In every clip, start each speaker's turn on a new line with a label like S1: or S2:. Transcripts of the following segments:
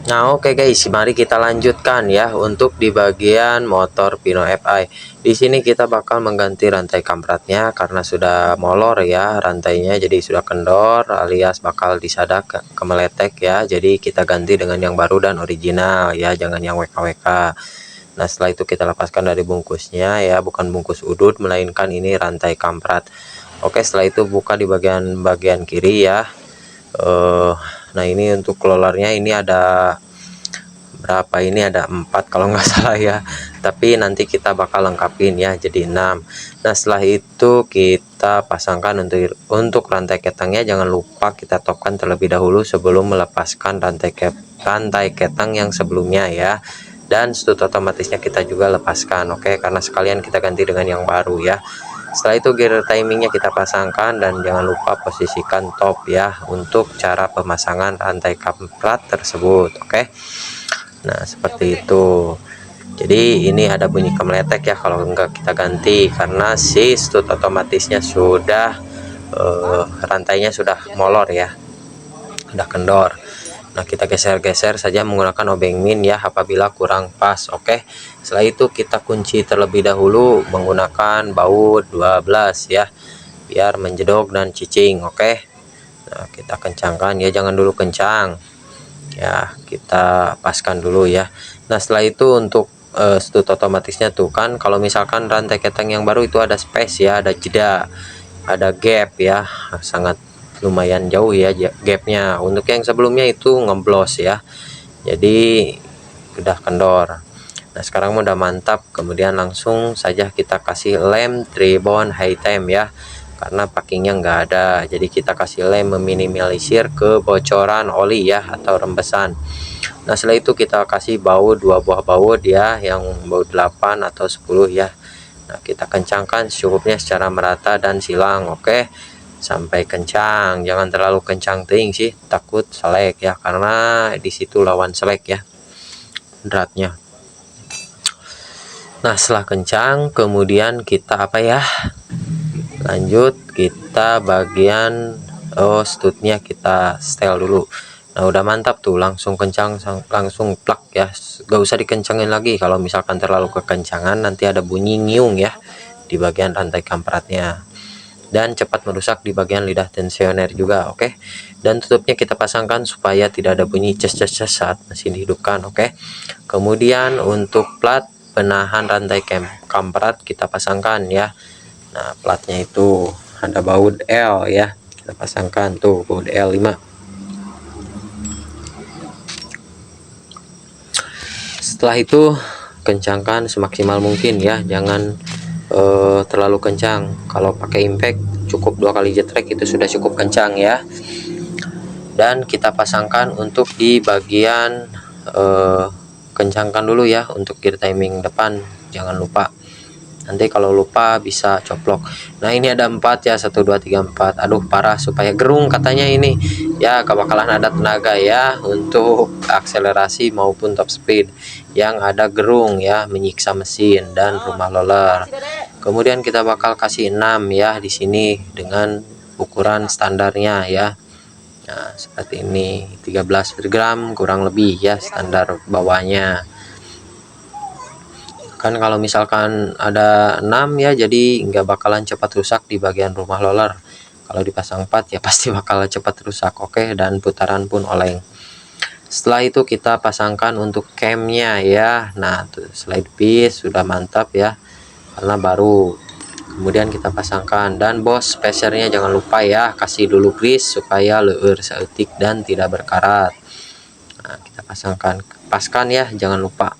S1: Nah, oke guys, mari kita lanjutkan ya untuk di bagian motor Pino FI. Di sini kita bakal mengganti rantai kampratnya karena sudah molor ya rantainya, jadi sudah kendor alias bakal disadak kemeletek ya. Jadi kita ganti dengan yang baru dan original ya, jangan yang WKWK. Nah, setelah itu kita lepaskan dari bungkusnya ya, bukan bungkus udut melainkan ini rantai kamprat. Oke, setelah itu buka di bagian kiri ya. Nah, ini untuk rollernya ini ada berapa, ini ada 4 kalau nggak salah ya, tapi nanti kita bakal lengkapin ya jadi 6. Nah, setelah itu kita pasangkan untuk rantai ketangnya, jangan lupa kita topkan terlebih dahulu sebelum melepaskan rantai ketang yang sebelumnya ya, dan stut otomatisnya kita juga lepaskan. Oke, karena sekalian kita ganti dengan yang baru ya. Setelah itu gear timingnya kita pasangkan dan jangan lupa posisikan top ya untuk cara pemasangan rantai kamprat tersebut. Oke, nah seperti itu. Jadi ini ada bunyi kemeletek ya kalau enggak kita ganti, karena si stut otomatisnya sudah rantainya sudah molor ya, sudah kendor. Nah, kita geser-geser saja menggunakan obeng min ya apabila kurang pas. Oke, setelah itu kita kunci terlebih dahulu menggunakan baut 12 ya, biar menjedok dan cicing. Oke, nah kita kencangkan ya, jangan dulu kencang ya, kita paskan dulu ya. Nah, setelah itu untuk stut otomatisnya tuh kan, kalau misalkan rantai ketang yang baru itu ada space ya, ada jeda, ada gap ya, sangat lumayan jauh ya gapnya. Untuk yang sebelumnya itu ngeblos ya, jadi udah kendor. Nah, sekarang udah mantap, kemudian langsung saja kita kasih lem tribon high time ya, karena packingnya nggak ada, jadi kita kasih lem meminimalisir kebocoran oli ya atau rembesan. Nah, setelah itu kita kasih baut 2 buah baut ya, yang baut 8 atau 10 ya. Nah, kita kencangkan secukupnya secara merata dan silang. Oke, sampai kencang, jangan terlalu kencang ting sih, takut selek ya, karena disitu lawan selek ya dratnya. Nah, setelah kencang kemudian kita apa ya, lanjut kita bagian stutnya kita setel dulu. Nah, udah mantap tuh, langsung kencang, langsung plak ya, gak usah dikencangin lagi. Kalau misalkan terlalu kekencangan nanti ada bunyi ngiung ya di bagian rantai kampratnya, dan cepat merusak di bagian lidah tensioner juga. Oke, dan tutupnya kita pasangkan supaya tidak ada bunyi ces-ces saat mesin dihidupkan. Oke, kemudian untuk plat penahan rantai kamprat kita pasangkan ya. Nah, platnya itu ada baut L ya, kita pasangkan tuh baut L5. Setelah itu kencangkan semaksimal mungkin ya, jangan terlalu kencang. Kalau pakai impact cukup 2 kali jetrek itu sudah cukup kencang ya. Dan kita pasangkan untuk di bagian kencangkan dulu ya untuk gear timing depan, jangan lupa, nanti kalau lupa bisa coplok. Nah, ini ada 4 ya, 1 2 3 4. Aduh parah, supaya gerung katanya ini ya, gak bakalan ada tenaga ya untuk akselerasi maupun top speed, yang ada gerung ya, menyiksa mesin dan rumah roller. Kemudian kita bakal kasih 6 ya di sini dengan ukuran standarnya ya. Nah, seperti ini 13 per gram kurang lebih ya, standar bawahnya. Kan kalau misalkan ada 6 ya, jadi nggak bakalan cepat rusak di bagian rumah roller. Kalau dipasang 4 ya pasti bakal cepat rusak. Oke, dan putaran pun oleng. Setelah itu kita pasangkan untuk camnya ya. Nah, tuh slide piece sudah mantap ya, karena baru. Kemudian kita pasangkan, dan bos spacernya jangan lupa ya, kasih dulu grease supaya leur seetik dan tidak berkarat. Nah, kita pasangkan, paskan ya, jangan lupa.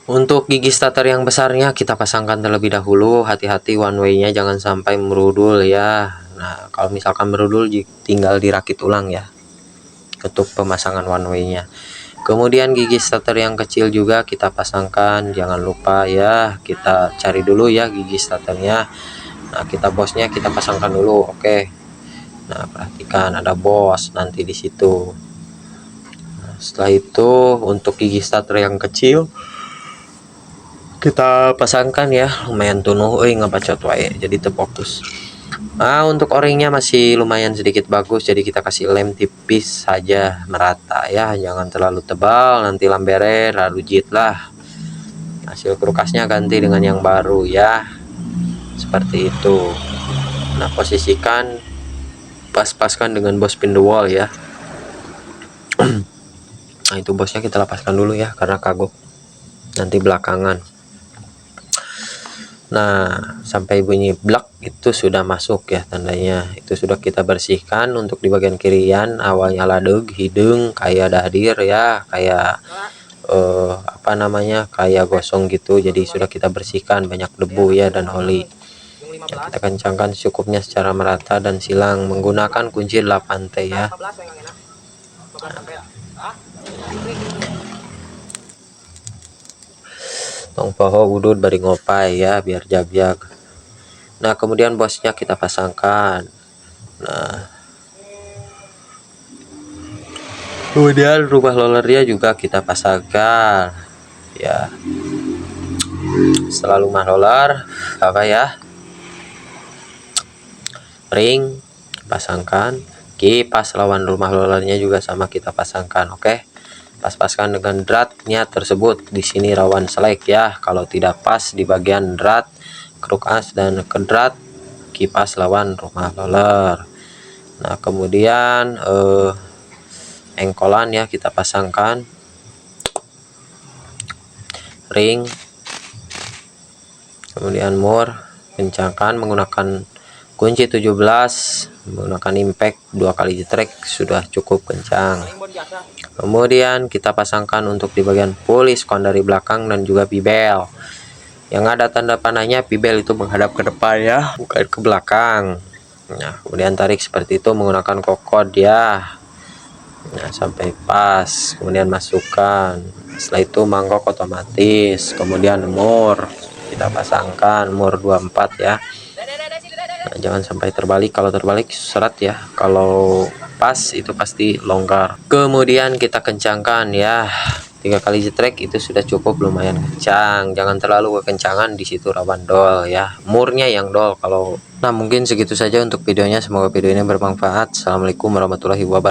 S1: Untuk gigi starter yang besarnya kita pasangkan terlebih dahulu, hati-hati one way-nya jangan sampai merudul ya. Nah, kalau misalkan merudul tinggal dirakit ulang ya untuk pemasangan one way-nya. Kemudian gigi starter yang kecil juga kita pasangkan, jangan lupa ya, kita cari dulu ya gigi starternya. Nah, kita bosnya kita pasangkan dulu. Oke, nah perhatikan ada bos nanti di situ. Nah, setelah itu untuk gigi starter yang kecil kita pasangkan ya, lumayan tunuh ngebacot wae jadi terfokus. Nah, untuk o-ringnya masih lumayan sedikit bagus, jadi kita kasih lem tipis saja merata ya, jangan terlalu tebal, nanti lamberer lalu jit lah. Hasil krukasnya ganti dengan yang baru ya, seperti itu. Nah, posisikan pas-paskan dengan bos pin the wall ya. Nah, itu bosnya kita lepaskan dulu ya, karena kagok nanti belakangan. Nah, sampai bunyi blak itu sudah masuk ya tandanya. Itu sudah kita bersihkan. Untuk di bagian kirian awalnya ladeg hidung kayak dadir ya, kayak apa namanya, kayak gosong gitu. Jadi sudah kita bersihkan, banyak debu ya dan oli. Ya, kita kencangkan cukupnya secara merata dan silang menggunakan kunci 8T ya. Tong poho udud bari ngopai ya, biar jag-jag. Nah, kemudian bosnya kita pasangkan. Nah, kemudian rumah rollernya juga kita pasangkan ya. Setelah rumah roller apa ya, ring pasangkan, kipas lawan rumah rollernya juga sama kita pasangkan. Oke, pas-paskan dengan dratnya tersebut. Di sini rawan selek ya, kalau tidak pas di bagian drat, kruk as dan kedrat, kipas lawan rumah roller. Nah, kemudian engkolan ya kita pasangkan, ring, kemudian mur, kencangkan menggunakan kunci 17, menggunakan impact 2 kali jetrek sudah cukup kencang. Kemudian kita pasangkan untuk di bagian puliskon dari belakang dan juga pibel. Yang ada tanda panahnya, pibel itu menghadap ke depan ya, bukan ke belakang. Nah, kemudian tarik seperti itu menggunakan kokod ya. Nah, sampai pas, kemudian masukkan. Setelah itu mangkok otomatis, kemudian mur kita pasangkan, mur 24 ya. Nah, jangan sampai terbalik, kalau terbalik seret ya, kalau pas itu pasti longgar. Kemudian kita kencangkan ya, 3 kali jetrek itu sudah cukup, lumayan kencang, jangan terlalu kekencangan, di situ rawan dol ya, murnya yang dol kalau. Nah, mungkin segitu saja untuk videonya, semoga video ini bermanfaat. Assalamualaikum warahmatullahi wabarakatuh.